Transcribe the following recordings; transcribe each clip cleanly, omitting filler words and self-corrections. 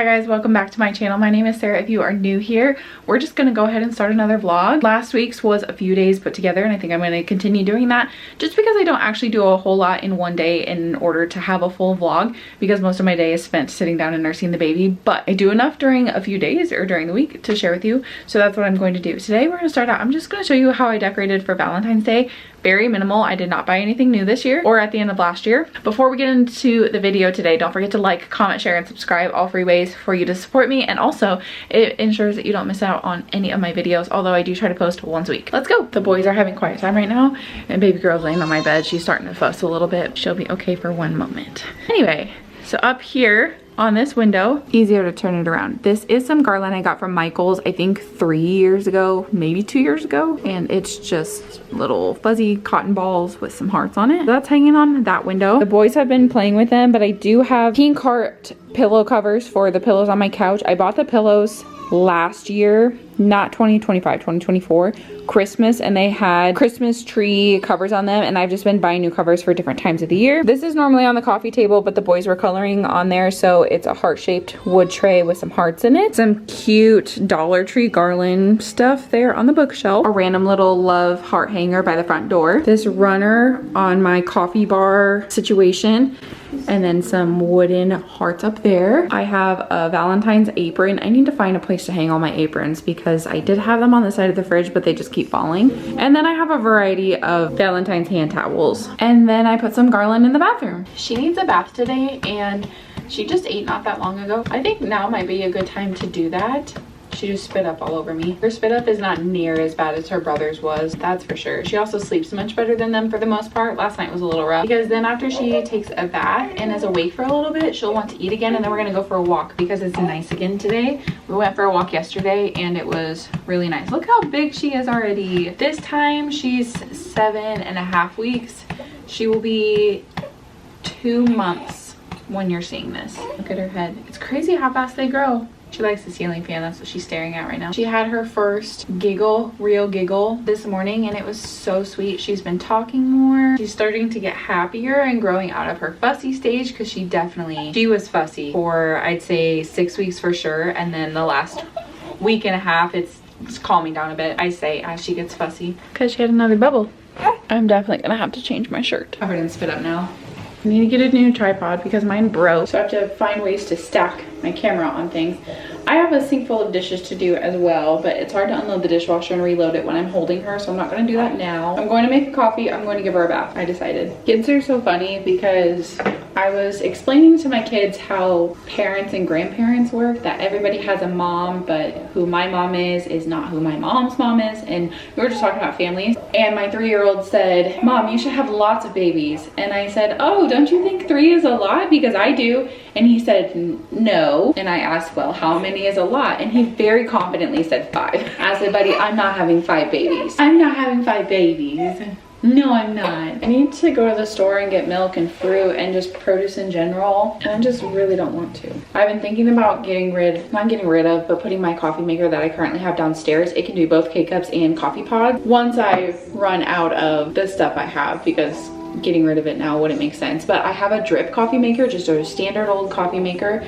Hi guys, welcome back to my channel. My name is Sarah. If you are new here, we're just gonna go ahead and start another vlog. Last week's was a few days put together, and I think I'm gonna continue doing that just because I don't actually do a whole lot in one day in order to have a full vlog, because most of my day is spent sitting down and nursing the baby, but I do enough during a few days or during the week to share with you. So that's what I'm going to do. Today we're gonna start out, I'm just gonna show you how I decorated for Valentine's Day. Very minimal. I did not buy anything new this year or at the end of last year. Before we get into the video today, don't forget to like, comment, share, and subscribe. All free ways for you to support me, and also it ensures that you don't miss out on any of my videos, although I do try to post once a week. Let's go. The boys are having quiet time right now, and baby girl's laying on my bed. She's starting to fuss a little bit. She'll be okay for one moment. Anyway, so up here on this window, easier to turn it around. This is some garland I got from Michael's, I think 3 years ago, maybe 2 years ago. And it's just little fuzzy cotton balls with some hearts on it. So that's hanging on that window. The boys have been playing with them, but I do have pink heart pillow covers for the pillows on my couch. I bought the pillows last year, not 2025, 2024 Christmas, and they had Christmas tree covers on them, and I've just been buying new covers for different times of the year. This is normally on the coffee table, but the boys were coloring on there, so it's a heart-shaped wood tray with some hearts in it. Some cute Dollar Tree garland stuff there on the bookshelf. A random little love heart hanger by the front door. This runner on my coffee bar situation, and then some wooden hearts up there. I have a Valentine's apron. I need to find a place to hang all my aprons because I did have them on the side of the fridge, but they just keep falling. And then I have a variety of Valentine's hand towels. And then I put some garland in the bathroom. She needs a bath today, and she just ate not that long ago. I think now might be a good time to do that. She just spit up all over me. Her spit up is not near as bad as her brother's was, that's for sure. She also sleeps much better than them for the most part. Last night was a little rough because then after she takes a bath and is awake for a little bit, she'll want to eat again, and then we're gonna go for a walk because it's nice again today. We went for a walk yesterday and it was really nice. Look how big she is already. This time she's 7.5 weeks. She will be 2 months when you're seeing this. Look at her head. It's crazy how fast they grow. She likes the ceiling fan. That's what she's staring at right now. She had her first real giggle this morning, and it was so sweet. She's been talking more. She's starting to get happier and growing out of her fussy stage, because she was fussy for, I'd say, 6 weeks for sure. And then the last week and a half, it's calming down a bit, I say, as she gets fussy. Because she had another bubble. I'm definitely gonna have to change my shirt. Covered in spit up now. I need to get a new tripod because mine broke, so I have to find ways to stack my camera on things. I have a sink full of dishes to do as well, but it's hard to unload the dishwasher and reload it when I'm holding her, so I'm not going to do that now. I'm going to make a coffee. I'm going to give her a bath, I decided. Kids are so funny because I was explaining to my kids how parents and grandparents work, that everybody has a mom, but who my mom is not who my mom's mom is, and we were just talking about families. And my 3-year-old said, "Mom, you should have lots of babies." And I said, "Oh, don't you think 3 is a lot? Because I do." And he said, "No." And I asked, "Well, how many is a lot?" And he very confidently said 5. I said, "Buddy, I'm not having 5 babies. I'm not having 5 babies. No, I'm not." I need to go to the store and get milk and fruit and just produce in general, and I just really don't want to. I've been thinking about but putting my coffee maker that I currently have downstairs. It can do both K-cups and coffee pods once I run out of the stuff I have, because getting rid of it now wouldn't make sense. But I have a drip coffee maker, just a standard old coffee maker,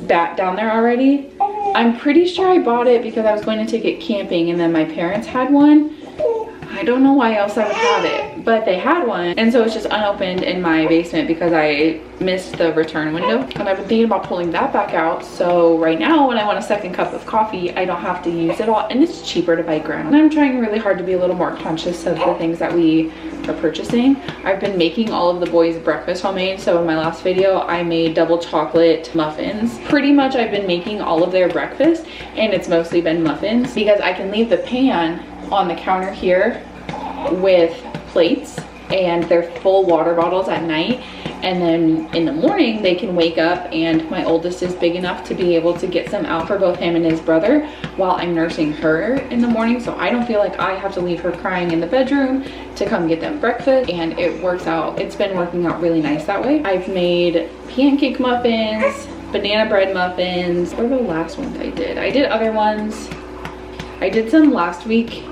that down there already. I'm pretty sure I bought it because I was going to take it camping, and then my parents had one. I don't know why else I would have it, but they had one, and so it's just unopened in my basement because I missed the return window. And I've been thinking about pulling that back out, so right now when I want a second cup of coffee, I don't have to use it all, and it's cheaper to buy ground. And I'm trying really hard to be a little more conscious of the things that we are purchasing. I've been making all of the boys' breakfast homemade, so in my last video I made double chocolate muffins. Pretty much I've been making all of their breakfast, and it's mostly been muffins because I can leave the pan on the counter here with plates and their full water bottles at night, and then in the morning they can wake up, and my oldest is big enough to be able to get some out for both him and his brother while I'm nursing her in the morning, so I don't feel like I have to leave her crying in the bedroom to come get them breakfast. And it works out, it's been working out really nice that way. I've made pancake muffins, banana bread muffins. What were the last ones I did? I did other ones. I did some last week,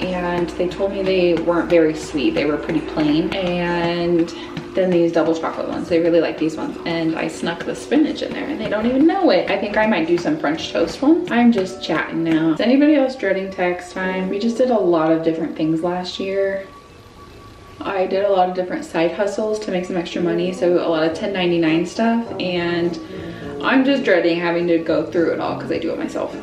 and they told me they weren't very sweet. They were pretty plain. And than these double chocolate ones. They really like these ones. And I snuck the spinach in there and they don't even know it. I think I might do some French toast ones. I'm just chatting now. Is anybody else dreading tax time? We just did a lot of different things last year. I did a lot of different side hustles to make some extra money. So a lot of 1099 stuff. And I'm just dreading having to go through it all because I do it myself.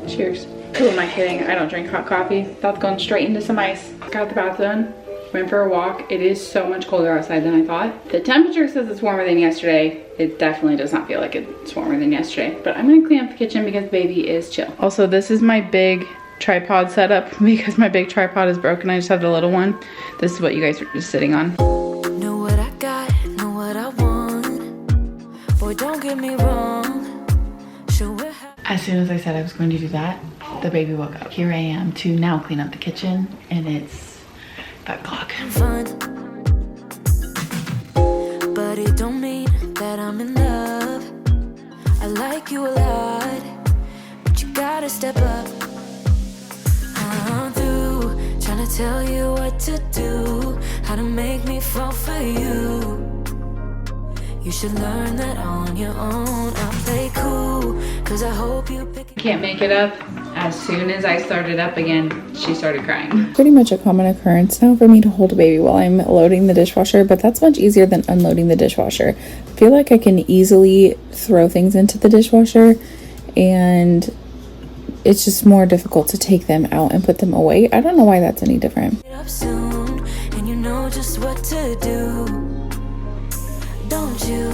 Cheers. Who am I kidding? I don't drink hot coffee. That's going straight into some ice. Got the bath done. Went for a walk. It is so much colder outside than I thought. The temperature says it's warmer than yesterday. It definitely does not feel like it's warmer than yesterday. But I'm gonna clean up the kitchen because baby is chill. Also, this is my big tripod setup because my big tripod is broken. I just have the little one. This is what you guys are just sitting on. Know what I got, know what I want. Boy, don't get me wrong. As soon as I said I was going to do that, the baby woke up. Here I am to now clean up the kitchen, and it's 5 o'clock. But it don't mean that I'm in love. I like you a lot, but you gotta step up. I'm through trying to tell you what to do, how to make me fall for you. You should learn that on your own. I'll play cool, cause I hope you pick it. Can't make it up. As soon as I started up again, she started crying. Pretty much a common occurrence now for me to hold a baby while I'm loading the dishwasher, but that's much easier than unloading the dishwasher. I feel like I can easily throw things into the dishwasher, and it's just more difficult to take them out and put them away. I don't know why that's any different. Get up soon, and you know just what to do. Don't you?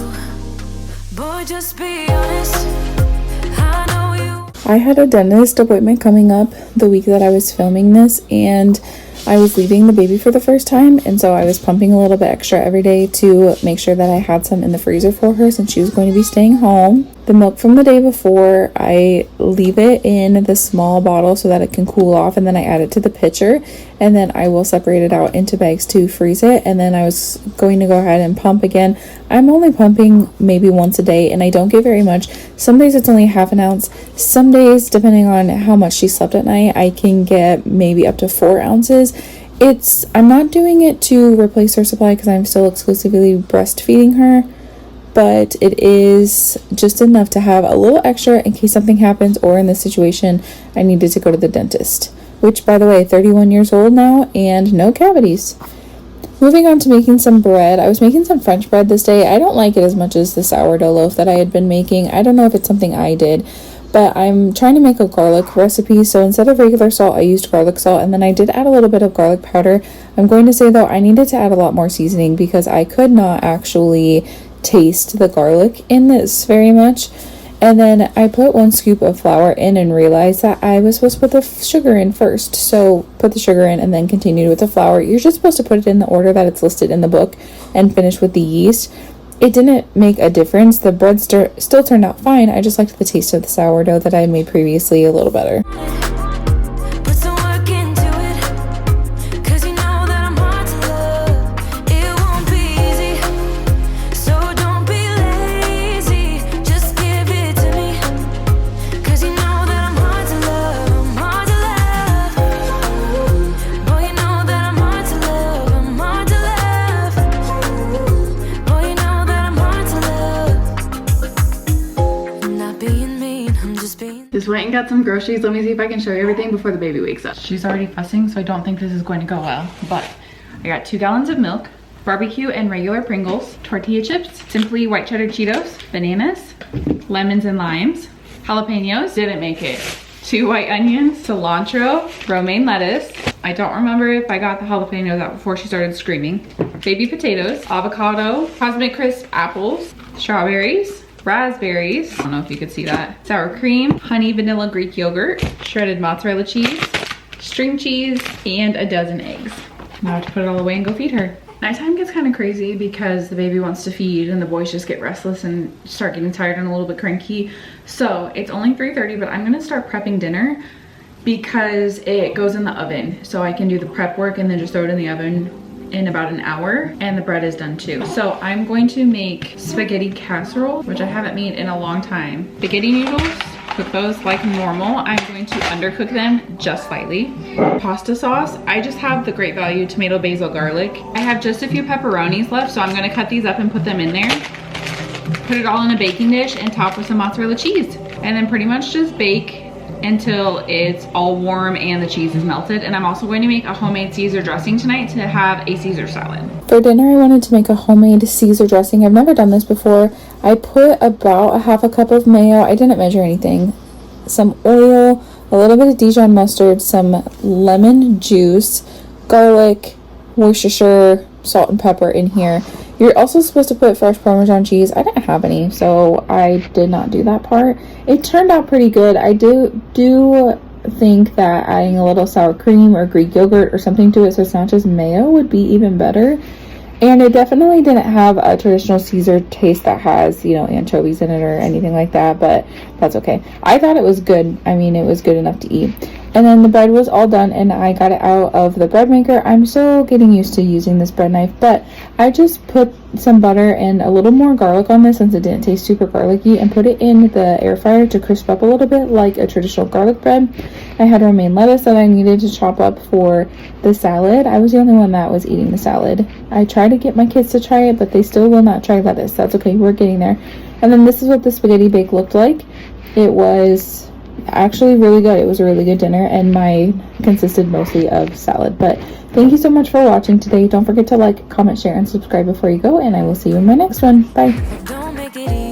Boy, just be honest. I know you. I had a dentist appointment coming up the week that I was filming this, and I was leaving the baby for the first time, and so I was pumping a little bit extra every day to make sure that I had some in the freezer for her since she was going to be staying home. The milk from the day before, I leave it in the small bottle so that it can cool off, and then I add it to the pitcher, and then I will separate it out into bags to freeze it. And then I was going to go ahead and pump again. I'm only pumping maybe once a day, and I don't get very much. Some days it's only half an ounce. Some days, depending on how much she slept at night, I can get maybe up to 4 ounces. I'm not doing it to replace her supply because I'm still exclusively breastfeeding her, but it is just enough to have a little extra in case something happens, or in this situation I needed to go to the dentist, which, by the way, 31 years old now and no cavities. Moving on to making some bread. I was making some French bread this day. I don't like it as much as the sourdough loaf that I had been making. I don't know if it's something I did, but I'm trying to make a garlic recipe. So instead of regular salt, I used garlic salt, and then I did add a little bit of garlic powder. I'm going to say, though, I needed to add a lot more seasoning because I could not actually taste the garlic in this very much. And then I put 1 scoop of flour in and realized that I was supposed to put the sugar in first. So put the sugar in and then continued with the flour. You're just supposed to put it in the order that it's listed in the book and finish with the yeast. It didn't make a difference. The bread still turned out fine. I just liked the taste of the sourdough that I had made previously a little better. Put some work into it, cause you know that I'm hard to love. It won't be easy, so don't be lazy. Just give it to me, cause you know that I'm hard to love. I'm hard to love. Boy, you know that I'm hard to love. I'm hard to love. Boy, you know that I'm hard to love. I'm not being mean, I'm just being. Just went and got some groceries. Let me see if I can show you everything before the baby wakes up. She's already fussing, so I don't think this is going to go well. But I got 2 gallons of milk, barbecue and regular Pringles, tortilla chips, simply white cheddar Cheetos, bananas, lemons and limes, jalapenos, didn't make it, 2 white onions, cilantro, romaine lettuce. I don't remember if I got the jalapenos out before she started screaming. Baby potatoes, avocado, Cosmic Crisp apples, strawberries, raspberries, I don't know if you could see that, sour cream, honey vanilla Greek yogurt, shredded mozzarella cheese, string cheese, and a dozen eggs. Now I have to put it all away and go feed her. Nighttime gets kind of crazy because the baby wants to feed and the boys just get restless and start getting tired and a little bit cranky. So it's only 3:30, but I'm gonna start prepping dinner because it goes in the oven. So I can do the prep work and then just throw it in the oven in about an hour, and the bread is done too. So I'm going to make spaghetti casserole, which I haven't made in a long time. Spaghetti noodles, cook those like normal, I'm going to undercook them just slightly. Pasta sauce, I just have the Great Value tomato, basil, garlic. I have just a few pepperonis left, so I'm gonna cut these up and put them in there. Put it all in a baking dish and top with some mozzarella cheese. And then pretty much just bake until it's all warm and the cheese is melted. And I'm also going to make a homemade Caesar dressing tonight to have a Caesar salad. For dinner, I wanted to make a homemade Caesar dressing. I've never done this before. I put about a half a cup of mayo. I didn't measure anything. Some oil, a little bit of Dijon mustard, some lemon juice, garlic, Worcestershire, salt and pepper in here. You're also supposed to put fresh Parmesan cheese. I didn't have any, so I did not do that part. It turned out pretty good. I do think that adding a little sour cream or Greek yogurt or something to it so it's not just mayo would be even better. And it definitely didn't have a traditional Caesar taste that has, you know, anchovies in it or anything like that, but that's okay. I thought it was good. I mean, it was good enough to eat. And then the bread was all done and I got it out of the bread maker. I'm still getting used to using this bread knife, but I just put some butter and a little more garlic on this since it didn't taste super garlicky, and put it in the air fryer to crisp up a little bit like a traditional garlic bread. I had romaine lettuce that I needed to chop up for the salad. I was the only one that was eating the salad. I tried to get my kids to try it, but they still will not try lettuce. That's okay, we're getting there. And then this is what the spaghetti bake looked like. It was actually really good. It was a really good dinner, and mine consisted mostly of salad. But thank you so much for watching today. Don't forget to like, comment, share, and subscribe before you go, and I will see you in my next one. Bye. Don't make it easy.